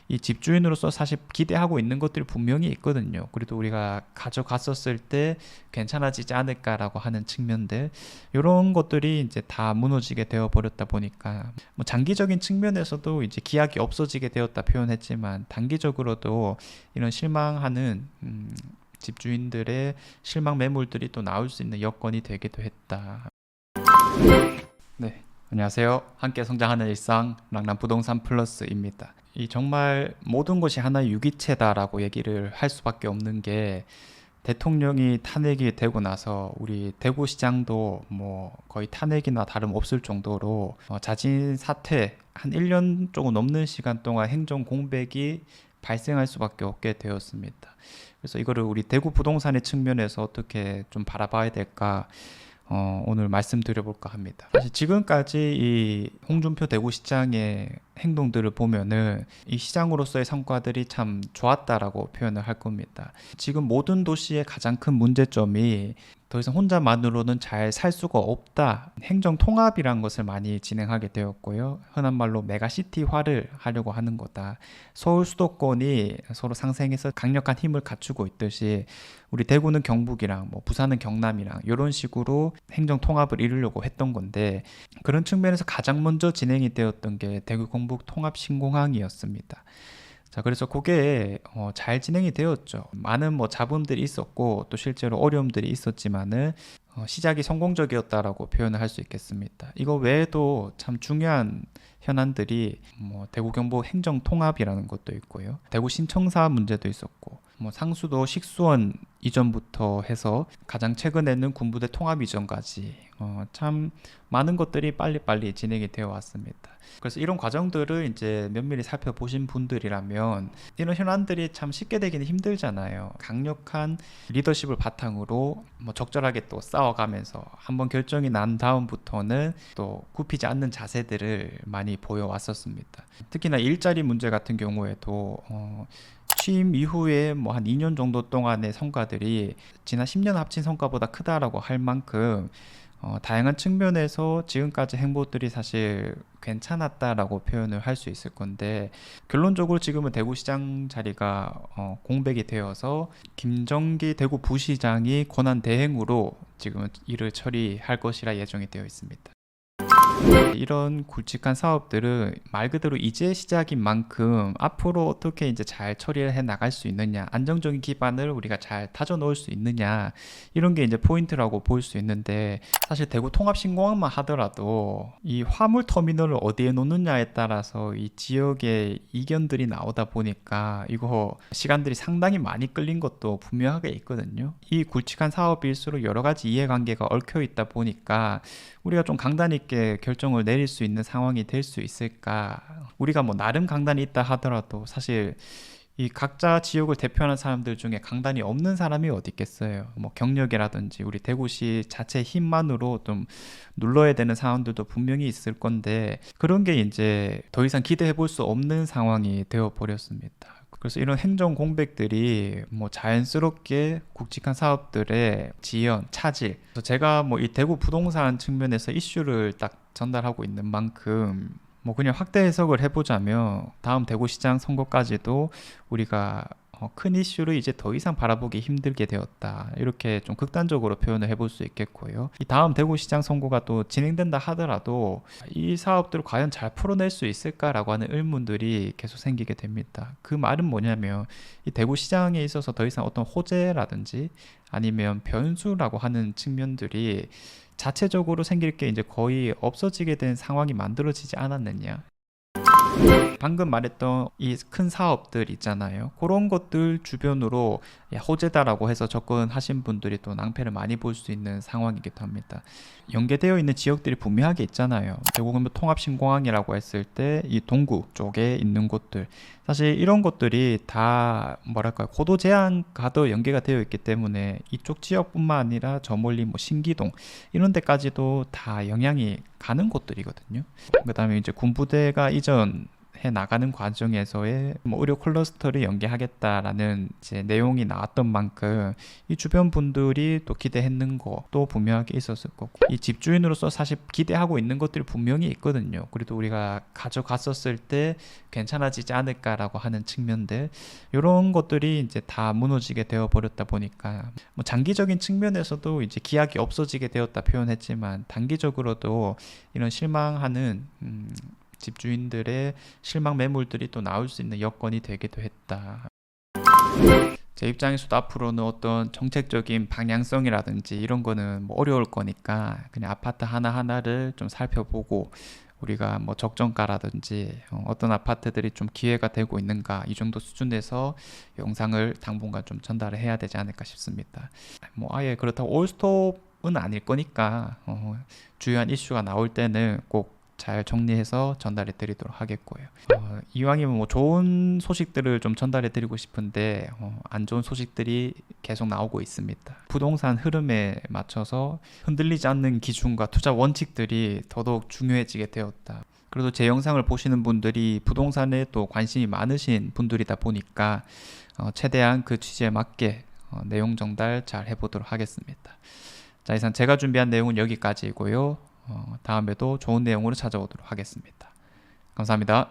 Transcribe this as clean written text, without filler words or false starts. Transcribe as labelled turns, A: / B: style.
A: 이 집주인으로서 사실 기대하고 있는 것들이 분명히 있거든요. 그래도 우리가 가져갔었을 때 괜찮아지지 않을까라고 하는 측면들, 이런 것들이 이제 다 무너지게 되어 버렸다 보니까 뭐 장기적인 측면에서도 이제 기약이 없어지게 되었다 표현했지만, 단기적으로도 이런 실망하는 집주인들의 실망 매물들이 또 나올 수 있는 여건이 되기도 했다. 네, 안녕하세요. 함께 성장하는 일상 랑랑 부동산 플러스입니다. 이 정말 모든 것이 하나의 유기체다라고 얘기를 할 수밖에 없는 게, 대통령이 탄핵이 되고 나서 우리 대구시장도 뭐 거의 탄핵이나 다름없을 정도로 자진 사퇴, 한 1년 조금 넘는 시간 동안 행정 공백이 발생할 수밖에 없게 되었습니다. 그래서 이거를 우리 대구 부동산의 측면에서 어떻게 좀 바라봐야 될까, 오늘 말씀드려볼까 합니다. 사실 지금까지 이 홍준표 대구시장의 행동들을 보면은 이 시장으로서의 성과들이 참 좋았다라고 표현을 할 겁니다. 지금 모든 도시의 가장 큰 문제점이 더 이상 혼자만으로는 잘 살 수가 없다, 행정 통합이란 것을 많이 진행하게 되었고요. 흔한 말로 메가시티화를 하려고 하는 거다. 서울 수도권이 서로 상생해서 강력한 힘을 갖추고 있듯이 우리 대구는 경북이랑 뭐 부산은 경남이랑 이런 식으로 행정 통합을 이루려고 했던 건데, 그런 측면에서 가장 먼저 진행이 되었던 게 대구 경북 통합 신공항이었습니다. 자, 그래서 그게 잘 진행이 되었죠. 많은 뭐 잡음들이 있었고 또 실제로 어려움들이 있었지만은 시작이 성공적이었다라고 표현을 할 수 있겠습니다. 이거 외에도 참 중요한 현안들이 뭐 대구 경북 행정 통합이라는 것도 있고요. 대구 신청사 문제도 있었고, 뭐 상수도 식수원 이전부터 해서 가장 최근에는 군부대 통합 이전까지 참 많은 것들이 빨리빨리 진행이 되어 왔습니다. 그래서 이런 과정들을 이제 면밀히 살펴보신 분들이라면 이런 현안들이 참 쉽게 되기는 힘들잖아요. 강력한 리더십을 바탕으로 뭐 적절하게 또 싸워가면서 한번 결정이 난 다음부터는 또 굽히지 않는 자세들을 많이 보여왔었습니다. 특히나 일자리 문제 같은 경우에도 취임 이후에 뭐 한 2년 정도 동안의 성과들이 지난 10년 합친 성과보다 크다라고 할 만큼 다양한 측면에서 지금까지 행보들이 사실 괜찮았다라고 표현을 할 수 있을 건데, 결론적으로 지금은 대구시장 자리가 공백이 되어서 김정기 대구 부시장이 권한 대행으로 지금은 일을 처리할 것이라 예정이 되어 있습니다. 이런 굵직한 사업들은 말 그대로 이제 시작인 만큼 앞으로 어떻게 이제 잘 처리를 해 나갈 수 있느냐, 안정적인 기반을 우리가 잘 다져 놓을 수 있느냐, 이런 게 이제 포인트라고 볼 수 있는데, 사실 대구 통합 신공항만 하더라도 이 화물 터미널을 어디에 놓느냐에 따라서 이 지역의 이견들이 나오다 보니까 이거 시간들이 상당히 많이 끌린 것도 분명하게 있거든요. 이 굵직한 사업일수록 여러 가지 이해관계가 얽혀 있다 보니까 우리가 좀 강단 있게 결정을 내릴 수 있는 상황이 될 수 있을까? 우리가 뭐 나름 강단이 있다 하더라도 사실 이 각자 지역을 대표하는 사람들 중에 강단이 없는 사람이 어디 있겠어요. 뭐 경력이라든지 우리 대구시 자체 힘만으로 좀 눌러야 되는 상황들도 분명히 있을 건데, 그런 게 이제 더 이상 기대해 볼 수 없는 상황이 되어 버렸습니다. 그래서 이런 행정 공백들이 뭐 자연스럽게 굵직한 사업들의 지연, 차질. 그래서 제가 뭐 이 대구 부동산 측면에서 이슈를 딱 전달하고 있는 만큼 뭐 그냥 확대 해석을 해보자면, 다음 대구시장 선거까지도 우리가 큰 이슈를 이제 더 이상 바라보기 힘들게 되었다, 이렇게 좀 극단적으로 표현을 해볼 수 있겠고요. 이 다음 대구시장 선거가 또 진행된다 하더라도 이 사업들을 과연 잘 풀어낼 수 있을까라고 하는 의문들이 계속 생기게 됩니다. 그 말은 뭐냐면, 이 대구시장에 있어서 더 이상 어떤 호재라든지 아니면 변수라고 하는 측면들이 자체적으로 생길 게 이제 거의 없어지게 된 상황이 만들어지지 않았느냐. 방금 말했던 이 큰 사업들 있잖아요. 그런 것들 주변으로 호재다라고 해서 접근하신 분들이 또 낭패를 많이 볼 수 있는 상황이기도 합니다. 연계되어 있는 지역들이 분명하게 있잖아요. 대구경북 통합신공항이라고 했을 때 이 동구 쪽에 있는 곳들, 사실 이런 것들이 다 뭐랄까요, 고도 제한과도 연계가 되어 있기 때문에 이쪽 지역뿐만 아니라 저 멀리 뭐 신기동 이런 데까지도 다 영향이 가는 곳들이거든요. 그 다음에 이제 군부대가 이전 해 나가는 과정에서의 뭐 의료 클러스터를 연계하겠다라는 이제 내용이 나왔던 만큼 이 주변 분들이 또 기대했는 것도 분명하게 있었을 거고, 이 집주인으로서 사실 기대하고 있는 것들이 분명히 있거든요. 그래도 우리가 가져갔었을 때 괜찮아지지 않을까라고 하는 측면들, 이런 것들이 이제 다 무너지게 되어 버렸다 보니까 뭐 장기적인 측면에서도 이제 기약이 없어지게 되었다 표현했지만, 단기적으로도 이런 실망하는 집주인들의 실망 매물들이 또 나올 수 있는 여건이 되기도 했다. 제 입장에서도 앞으로는 어떤 정책적인 방향성이라든지 이런 거는 뭐 어려울 거니까 그냥 아파트 하나하나를 좀 살펴보고, 우리가 뭐 적정가라든지 어떤 아파트들이 좀 기회가 되고 있는가, 이 정도 수준에서 영상을 당분간 좀 전달을 해야 되지 않을까 싶습니다. 뭐 아예 그렇다고 올스톱은 아닐 거니까 주요한 이슈가 나올 때는 꼭 잘 정리해서 전달해 드리도록 하겠고요. 이왕이면 뭐 좋은 소식들을 좀 전달해 드리고 싶은데 안 좋은 소식들이 계속 나오고 있습니다. 부동산 흐름에 맞춰서 흔들리지 않는 기준과 투자 원칙들이 더더욱 중요해지게 되었다. 그래도 제 영상을 보시는 분들이 부동산에 또 관심이 많으신 분들이다 보니까 최대한 그 취지에 맞게 내용 전달 잘 해보도록 하겠습니다. 자, 이상 제가 준비한 내용은 여기까지이고요. 다음에도 좋은 내용으로 찾아오도록 하겠습니다. 감사합니다.